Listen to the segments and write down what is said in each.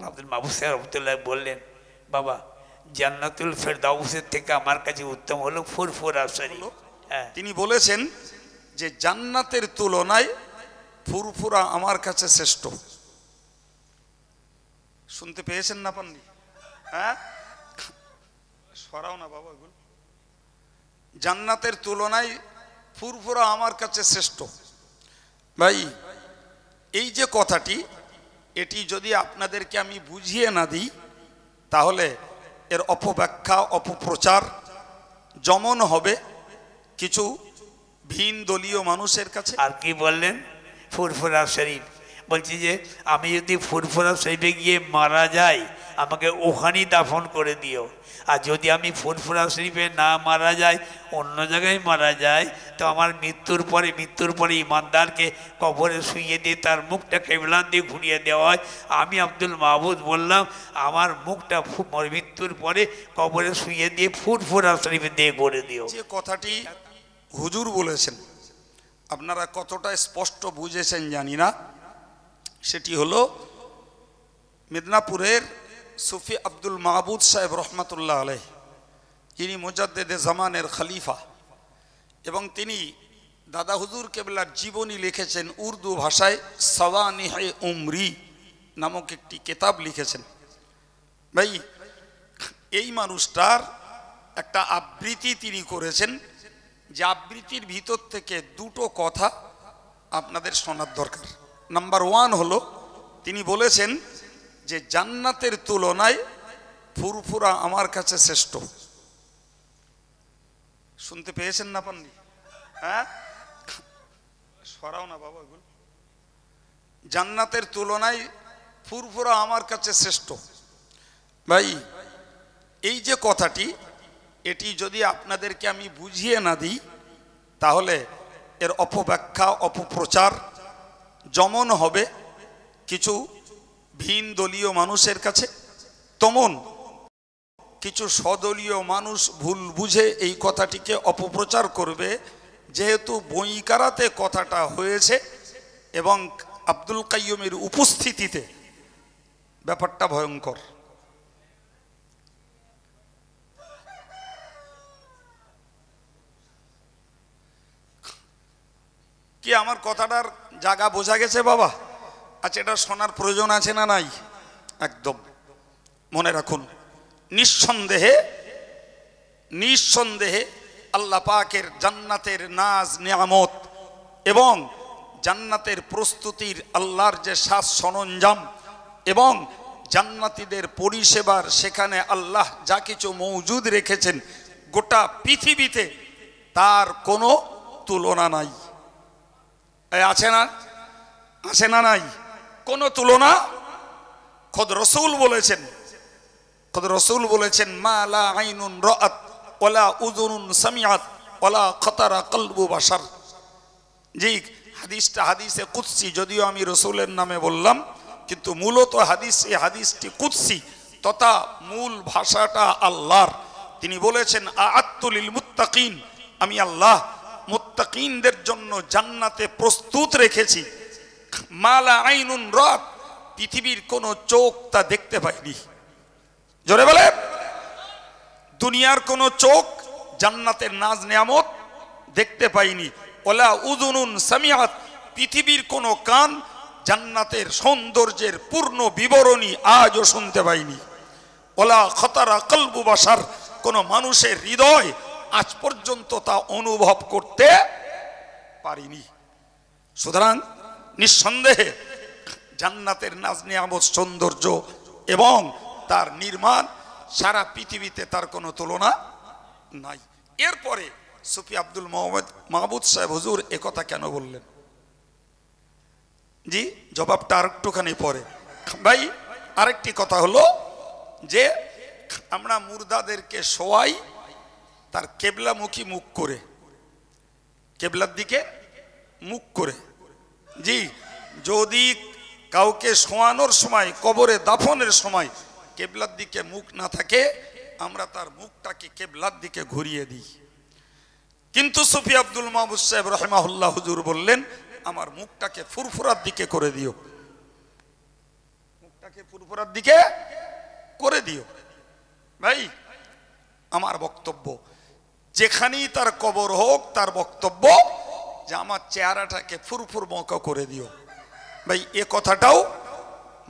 আব্দুল মাহবুব সাহেব রহমতুল্লাহ বললেন, বাবা জান্নাতুল ফেরদাউসের থেকে আমার কাছে উত্তম হলো ফুরফুরা শরীফ। তিনি বলেছেন যে জান্নাতের তুলনায় ফুরফুরা আমার কাছে শ্রেষ্ঠ। শুনতে পেয়েছেন না পাননি? হ্যাঁ, সরাও না বাবা, এগুলো জান্নাতের তুলনায় ফুরফুরা আমার কাছে শ্রেষ্ঠ। ভাই, এই যে কথাটি, এটি যদি আপনাদেরকে আমি বুঝিয়ে না দিই তাহলে এর অপব্যাখ্যা অপপ্রচার যেমন হবে কিছু ভিন দলীয় মানুষের কাছে। আর কি বললেন? ফুরফুরা শরীফ। বলছি যে আমি যদি ফুরফুরা শরীফে গিয়ে মারা যাই, আমাকে ওখানেই দাফন করে দিও। আর যদি আমি ফুরফুরা শরীফে না মারা যাই, অন্য জায়গায় মারা যায়, তো আমার মৃত্যুর পরে ইমানদারকে কবরে শুইয়ে দিয়ে তার মুখটা কেবলান দিয়ে ঘুরিয়ে দেওয়া হয়। আমি আব্দুল মাহবুদ বললাম, আমার মুখটা মৃত্যুর পরে কবরে শুইয়ে দিয়ে ফুরফুরা শরীফে দিয়ে করে দিও। যে কথাটি হুজুর বলেছেন, আপনারা কতটা স্পষ্ট বুঝেছেন জানি না। সেটি হলো মেদিনীপুরের সুফি আব্দুল মাহবুদ সাহেব রহমতুল্লাহ আলাইহ, যিনি মুজাদ্দেদে জামানের খলিফা, এবং তিনি দাদা হুজুর কেবলার জীবনী লিখেছেন উর্দু ভাষায়। সওয়ানিহে উমরি নামক একটি কিতাব লিখেছেন। ভাই, এই মানুষটার একটা আবৃত্তি তিনি করেছেন, যে আবৃত্তির ভিতর থেকে দুটো কথা আপনাদের শোনার দরকার। নাম্বার ওয়ান হলো, তিনি বলেছেন যে জান্নাতের তুলনায় ফুরফুরা আমার কাছে শ্রেষ্ঠ। শুনতে পেয়েছেন না পাননি? হ্যাঁ, সরাও না বাবা, এগুলো জান্নাতের তুলনায় ফুরফুরা আমার কাছে শ্রেষ্ঠ। ভাই, এই যে কথাটি, এটি যদি আপনাদেরকে আমি বুঝিয়ে না দিই তাহলে এর অপব্যাখ্যা অপপ্রচার যেমন হবে কিছু ভিন দলীয় মানুষের কাছে, তেমন কিছু সদলীয় মানুষ ভুল বুঝে এই কথাটিকে অপপ্রচার করবে। যেহেতু বইকারাতে কথাটা হয়েছে এবং আব্দুল কাইয়ুমের উপস্থিতিতে, ব্যাপারটা ভয়ঙ্কর। কি আমার কথাটার জায়গা বোঝা গেছে বাবা? আচ্ছা, এটা শোনার প্রয়োজন আছে না নাই? একদম মনে রাখুন, নিঃসন্দেহে আল্লাহ পাকের জান্নাতের নাজ নিয়ামত এবং জান্নাতের প্রস্তুতির আল্লাহর যে সাজ সরঞ্জাম এবং জান্নাতীদের পরিষেবার সেখানে আল্লাহ যা কিছু মওজুদ রেখেছেন, গোটা পৃথিবীতে তার কোনো তুলনা নাই। আছে না? আছে না? নাই কোনো তুলনা। খোদ রসূল বলেছেন মা লা আইনুন রাআত ওয়ালা উযুনুন সামিআত ওয়ালা খাতারা কলবু বাশার। জি, হাদিসটা হাদিসে কুদসি, যদিও আমি রসূলের নামে বললাম, কিন্তু মূলত হাদিসটি কুদসি, তথা মূল ভাষাটা আল্লাহর। তিনি বলেছেন আ'আত্তু লিল মুত্তাকিন, আমি আল্লাহ মুত্তাকিনদের জন্য জান্নাতে প্রস্তুত রেখেছি। মা লা আইনুন রাআত, পৃথিবীর কোন চোখ তা দেখতে পায়নি। জোরে বলে, দুনিয়ার কোন চোখ জান্নাতের নাজ নিয়ামত দেখতে পায়নি। ওয়ালা উযুনুন সামিআত, পৃথিবীর কোন কান জান্নাতের সৌন্দর্যের পূর্ণ বিবরণী আজও শুনতে পায়নি। ওয়ালা খাতারা কলবু বাশার, কোন মানুষের হৃদয় আজ পর্যন্ত তা অনুভব করতে পারিনি। সুতরাং নিঃসন্দেহে জান্নাতের নাজ নিয়ামত সৌন্দর্য এবং তার নির্মাণ সারা পৃথিবীতে তার কোনো তুলনা নাই। এরপরে সুফি আব্দুল মাহবুদ সাহেব হুজুর একথা কেন বললেন? জি, জবাবটা আরেকটুখানি পরে। ভাই, আরেকটি কথা হলো যে আমরা মুর্দাদেরকে শোয়াই তার কেবলামুখী মুখ করে, কেবলার দিকে মুখ করে। জি, যদি কাউকে শোয়ানোর সময়, কবরে দাফনের সময় কেবলার দিকে মুখ না থাকে, আমরা তার মুখটাকে কেবলার দিকে ঘুরিয়ে দিই। কিন্তু সুফি আব্দুল মাহবুদ সাহেব রাহিমাহুল্লাহ হুজুর বললেন আমার মুখটাকে ফুরফুরার দিকে করে দিও। মুখটা মুখটাকে ফুরফুরার দিকে করে দিও। ভাই আমার বক্তব্য, যেখানেই তার কবর হোক তার বক্তব্য যে আমার চেহারাটাকে ফুরফুর মুখা করে দিও। ভাই এ কথাটাও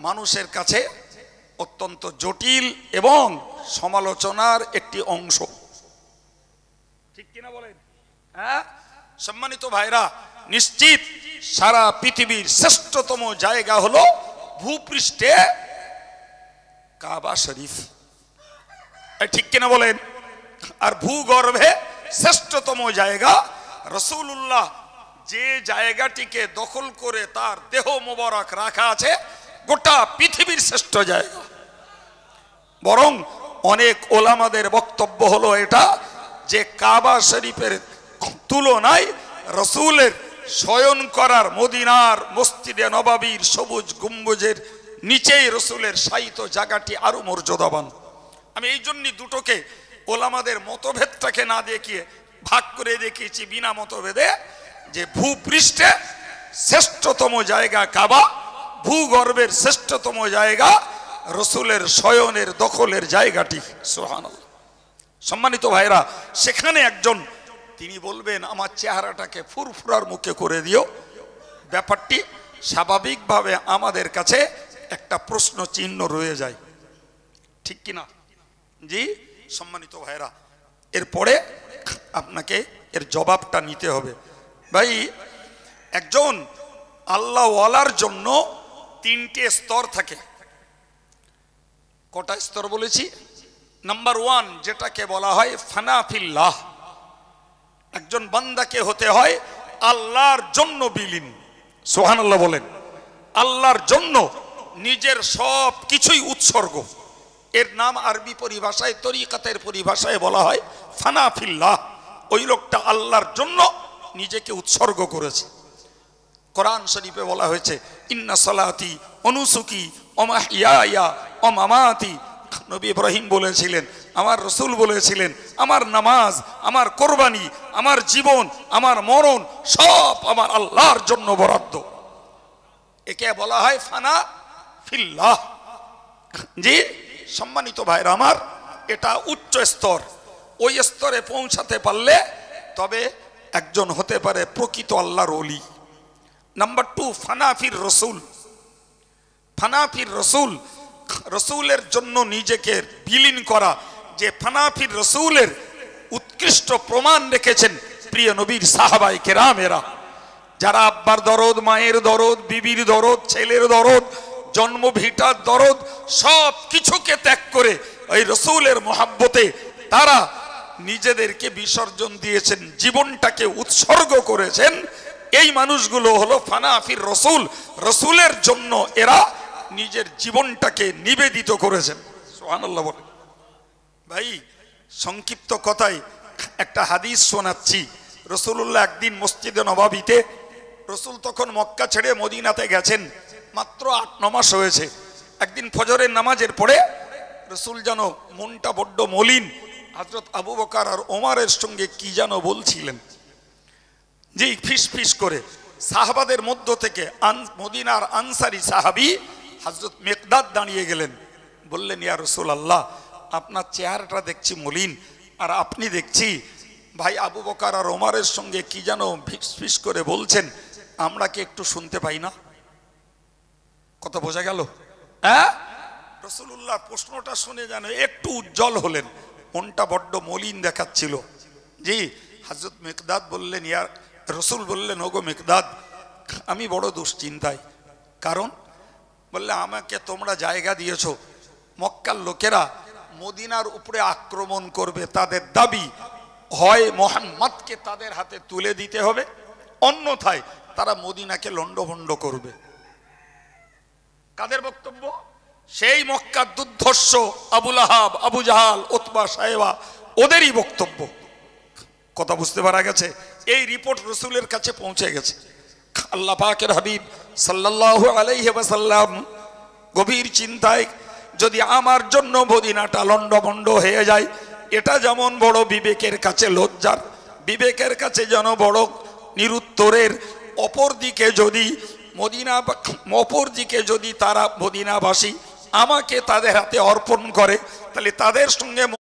মানুষের কাছে অত্যন্ত জটিল এবং সমালোচনার একটি অংশ, ঠিক কিনা বলেন? হ্যাঁ সম্মানিত ভাইরা, নিশ্চিত সারা পৃথিবীর শ্রেষ্ঠতম জায়গা হলো ভূপৃষ্ঠে কাবা শরীফ, ঠিক কিনা বলেন? আর ভূগর্ভে শ্রেষ্ঠতম জায়গা রাসূলুল্লাহ যে জায়গাটিকে দখল করে তার দেহ মোবারক রাখা আছে, গোটা পৃথিবীর শ্রেষ্ঠ জায়গা। বরং অনেক ওলামাদের বক্তব্য হলো এটা যে কাবা শরীফের তুলনায় রাসূলের শয়ন করার মদিনার মসজিদে নববীর সবুজ গম্বুজের নিচেই রাসূলের শায়িত জায়গাটি আরো মর্যাদাবান। আমি এই জন্যই দুটোকে ওলামাদের মতভেদটাকে না দেখিয়ে ভাগ করে দেখিয়েছি বিনা মতভেদে, যে ভূপৃষ্ঠে শ্রেষ্ঠতম জায়গা কাবা, ভূগর্ভের শ্রেষ্ঠতম জায়গা রাসূলের শয়নের দখলের জায়গাটি। সুবহানাল্লাহ। সম্মানিত ভাইরা, সেখানে একজন তিনি বলবেন আমার চেহারাটাকে ফুরফুরার মুখে করে দিও, ব্যাপারটি স্বাভাবিকভাবে আমাদের কাছে একটা প্রশ্ন চিহ্ন রয়ে যায়, ঠিক কিনা? জি সম্মানিত ভাইরা, এরপরে আপনাকে এর জবাবটা নিতে হবে। ভাই একজন আল্লাহওয়ালার জন্য তিনটে স্তর থাকে। কটা স্তর বলেছি? নাম্বার 1 যেটাকে বলা হয় ফানা ফিল্লাহ, একজন বান্দাকে হতে হয় আল্লাহর জন্য বিলীন। সুবহানাল্লাহ বলেন। আল্লাহর জন্য নিজের সব কিছুই উৎসর্গ। এর নাম আরবি পরিভাষায়, তরিকাতের পরিভাষায় বলা হয় ফানা ফিল্লাহ। ওই লোকটা আল্লাহর জন্য নিজেকে উৎসর্গ করেছে। কোরআন শরীফে বলা হয়েছে ইন্না সালাতি অনুসুকি ওমাহিয়ায়া ওমামাতি। নবী ইব্রাহিম বলেছিলেন, আমার রাসূল বলেছিলেন, আমার নামাজ, আমার কোরবানি, আমার জীবন, আমার মরণ সব আমার আল্লাহর জন্য বরাদ্দ। একে বলা হয় ফানা ফিল্লাহ। জি সম্মানিত ভাইরা আমার, এটা উচ্চ স্তর। ওই স্তরে পৌঁছাতে পারলে তবে একজন হতে পারে প্রকৃত আল্লাহর ওলি। নাম্বার 2 ফানাফির রসুল। ফানাফির রসুল, রসুলের জন্য নিজেকে বিলীন করা, যে ফানাফির রসুলের উৎকৃষ্ট প্রমাণ রেখেছেন প্রিয় নবীর সাহাবায়ে কেরামেরা, যারা আব্বার দরদ, মায়ের দরদ, বিবির দরদ, ছেলের দরদ, জন্মভিটার দরদ সব কিছুকে ত্যাগ করে ওই রসুলের মহাব্বতে তারা নিজেদেরকে বিসর্জন দিয়েছেন, জীবনটাকে উৎসর্গ করেছেন। এই মানুষগুলো হলো ফানাফির রসুল। রসুলের জন্য এরা নিজের জীবনটাকে নিবেদিত করেছেন। সুবহানাল্লাহ বলেন। ভাই সংক্ষিপ্ত কথায় একটা হাদিস শোনাচ্ছি। রাসূলুল্লাহ একদিন মসজিদে নববীতে, রসুল তখন মক্কা ছেড়ে মদিনাতে গেছেন, মাত্র 8-9 মাস হয়েছে। একদিন ফজরের নামাজের পরে রসুল যেন মনটা বড্ড মলিন, হযরত আবু বকর আর ওমরের সঙ্গে কি যেন বলছিলেন, যে ফিস ফিস করে। সাহাবাদের মধ্য থেকে মদিনার আনসারী সাহাবী হযরত মিকদাদ দাঁড়িয়ে গেলেন, বললেন ইয়া রাসূলুল্লাহ, আপনার চেহারাটা দেখছি মলিন, আর আপনি দেখছি ভাই আবু বকর আর ওমরের সঙ্গে কি যেন ফিস ফিস করে বলছেন, আমরা কি একটু শুনতে পাই না? কথা বোঝা গেল? হ্যাঁ, রাসূলুল্লাহ প্রশ্নটা শুনে যেন একটু উজ্জ্বল হলেন, মনটা বড্ড মলিন দেখাচ্ছিল। জি হযরত মিকদাদ বললেন, ইয়া রসুল বললেন, ওগো মিকদাদ, আমি বড় দুশ্চিন্তায়। কারণ বললে, আমাকে তোমরা জায়গা দিয়েছো, মক্কার লোকেরা মদিনার উপরে আক্রমণ করবে, তাদের দাবি হয় মুহাম্মদকে তাদের হাতে তুলে দিতে হবে, অন্যথায় তারা মদিনাকে লন্ডভন্ড করবে। কাদের বক্তব্য? সেই মক্কার দুর্ধর্ষ আবু লাহাব, আবু জাহাল, উতবা, সাইবা, ওদেরই বক্তব্য। কথা বুঝতে পারা গেছে? এই রিপোর্ট রসুলের কাছে পৌঁছে গেছে। আল্লাহ পাকের হাবিব সাল্লাল্লাহু আলাইহি ওয়াসাল্লাম গভীর চিন্তায়, যদি আমার জন্য মদিনাটা লন্ডভন্ড হয়ে যায়, এটা যেমন বড় বিবেকের কাছে লজ্জার, বিবেকের কাছে যেন বড় নিরুত্তরের, অপরদিকে যদি মদিনা অপরদিকে যদি তারা মদিনাবাসী আমাকে তাদের হাতে অর্পণ করে, তাহলে তাদের সঙ্গে